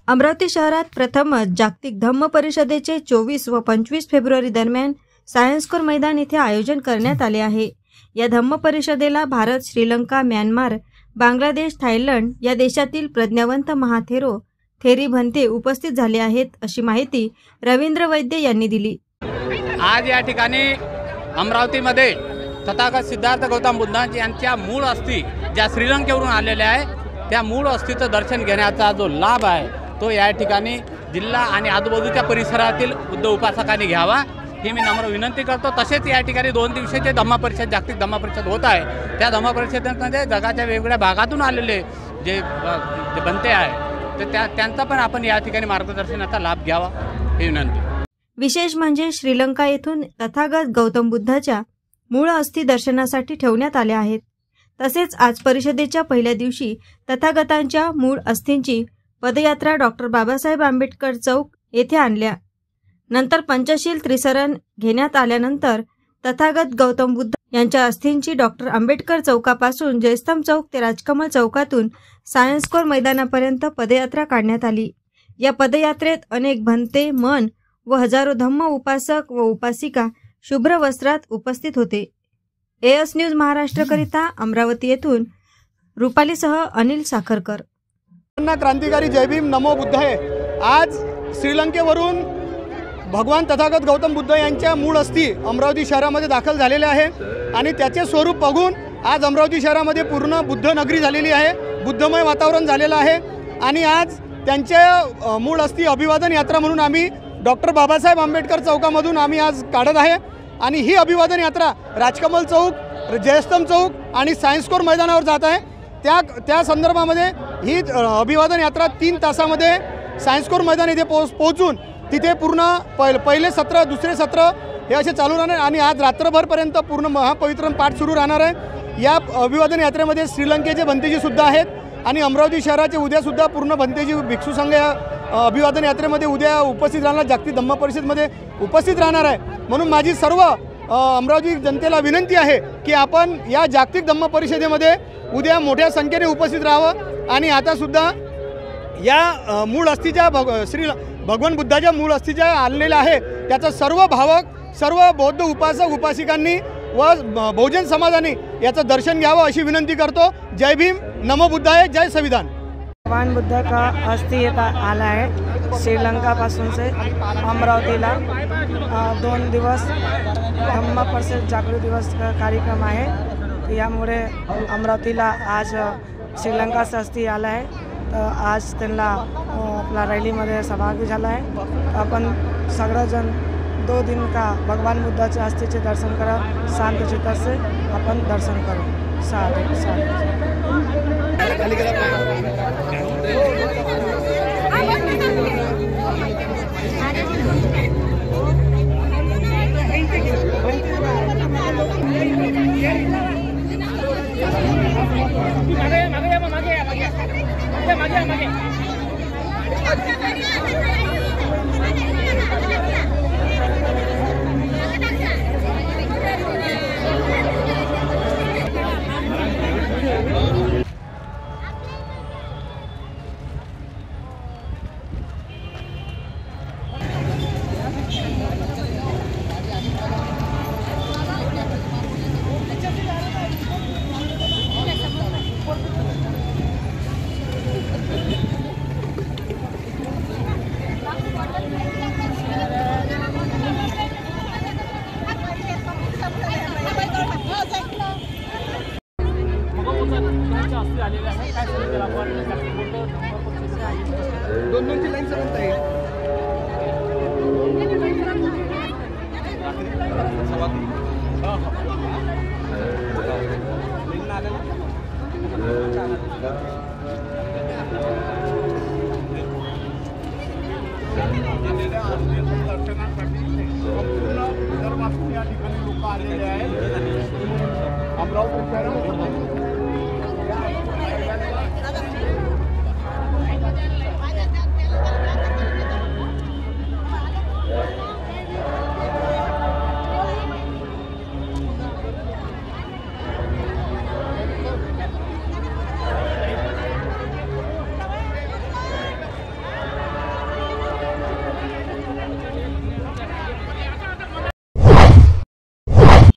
अमरावती शहरात प्रथमच जागतिक धम्म परिषदेचे 24 व 25 फेब्रुवारी दरम्यान सायन्स कोर मैदान येथे आयोजन करण्यात आले आहे। या धम्म परिषदेला भारत, श्रीलंका, म्यानमार, बांगलादेश, थायलंड या देशातील प्रज्ञावंत महाथेरो थेरी भंते उपस्थित झाले आहेत, अशी माहिती रवींद्र वैद्य यांनी दिली। आज या ठिकाणी अमरावतीमध्ये तथागत सिद्धार्थ गौतम बुद्धांची यांच्या मूळ अस्थी ज्या श्रीलंकेवरून आलेल्या आहे, त्या मूळ अस्थीचं दर्शन घेण्याचा जो लाभ आहे तो या ठिकाणी जिल्हा आणि आजूबाजूच्या परिसरातील बुद्ध उपासकांनी घ्यावा ही मी नम्र विनंती करतो। तसेच या ठिकाणी 2 दिवसाचे धम्म परिषद, जागतिक धम्म परिषद होत आहे। त्या धम्म परिषदेमध्ये जगाच्या वेगवेगळ्या भागातून आलेले जे बनते आहे तर त्यांचा पण आपण या ठिकाणी मार्गदर्शनाचा लाभ घ्यावा ही विनंती। विशेष म्हणजे श्रीलंका येथून तथागत गौतम बुद्धाच्या मूळ अस्थी दर्शनासाठी ठेवण्यात आल्या आहेत। तसेच आज परिषदेच्या पहिल्या दिवशी तथागतांच्या मूळ अस्थींची पदयात्रा डॉक्टर बाबासाहेब आंबेडकर चौक येथे आणल्या। नंतर पंचशील त्रिसरण घेण्यात आल्यानंतर तथागत गौतम बुद्ध यांच्या अस्थींची डॉक्टर आंबेडकर चौकापासून जयस्तंभ चौक ते राजकमल चौकातून सायन्स कोर मैदानापर्यंत पदयात्रा काढण्यात आली। या पदयात्रेत अनेक भंते, मन व हजारो धम्म उपासक व उपासिका शुभ्र वस्त्रात उपस्थित होते। एएस न्यूज महाराष्ट्र करिता अमरावती येथून रुपालीसह अनिल साखरकर। क्रांतिकारी जय भीम, नमो बुद्धाय। आज श्रीलंकेवरून भगवान तथागत गौतम बुद्ध यांच्या मूळ अस्थी अमरावती शहरामध्ये दाखल झालेल्या आहे आणि त्याचे स्वरूप बघून आज अमरावती शहरामध्ये पूर्ण बुद्ध नगरी झालेली आहे, बुद्धमय वातावरण झालेलं आहे। आणि आज त्यांच्या मूळ अस्थी अभिवादन यात्रा म्हणून आम्ही डॉक्टर बाबासाहेब आंबेडकर चौकामधून आम्ही आज काढत आहे आणि ही अभिवादन यात्रा राजकमल चौक, जयस्तंभ चौक आणि सायन्स कोर मैदानावर जात आहे। त्या संदर्भामध्ये ही अभिवादन यात्रा 3 तासामध्ये सायन्स कोर मैदान येथे पोहोचून तिथे पूर्ण पहिले सत्र, दुसरे सत्र हे असे चालू राहणार आणि आज रात्रभरपर्यंत पूर्ण महापवित्रन पाठ सुरू राहणार आहे। या अभिवादन यात्रेमध्ये श्रीलंकेचे भंतेजी सुद्धा आहेत आणि अमरावती शहराचे उद्यासुद्धा पूर्ण भंतेजी भिक्षू संघ या अभिवादन यात्रेमध्ये उद्या उपस्थित राहणार, जागतिक धम्म परिषदेमध्ये उपस्थित राहणार आहे। म्हणून माझी सर्व अमरावती जनतेला विनंती आहे की आपण या जागतिक धम्म परिषदेमध्ये उद्या मोठ्या संख्येने उपस्थित राहावं आणि आता सुद्धा या मूळ अस्थीच्या भगवान बुद्धाच्या मूळ अस्थीच्या आणलेल्या आहे त्याचा सर्व भावक, सर्व बौद्ध उपासक उपासिकांनी व बहुजन समाजाने याचं दर्शन घ्यावं अशी विनंती करतो। जय भीम, नमो बुद्धाय, जय संविधान। भगवान बुद्ध का अस्थि आला है श्रीलंका पासून से अमरावतीला 2 दिवस धम्म परिषद जागृती दिवस का कार्यक्रम आहे। यामुळे अमरावतीला आज श्रीलंका से अस्थि आला आहे, तर आज त्यांना आपला रॅलीमध्ये सहभागी झाला आहे। आपण सगळेजण 2 दिन का भगवान बुद्धाचे अस्थीचे दर्शन करा, शांत चित्त से अपन दर्शन करो। साधु साधु। आलेले आहे काय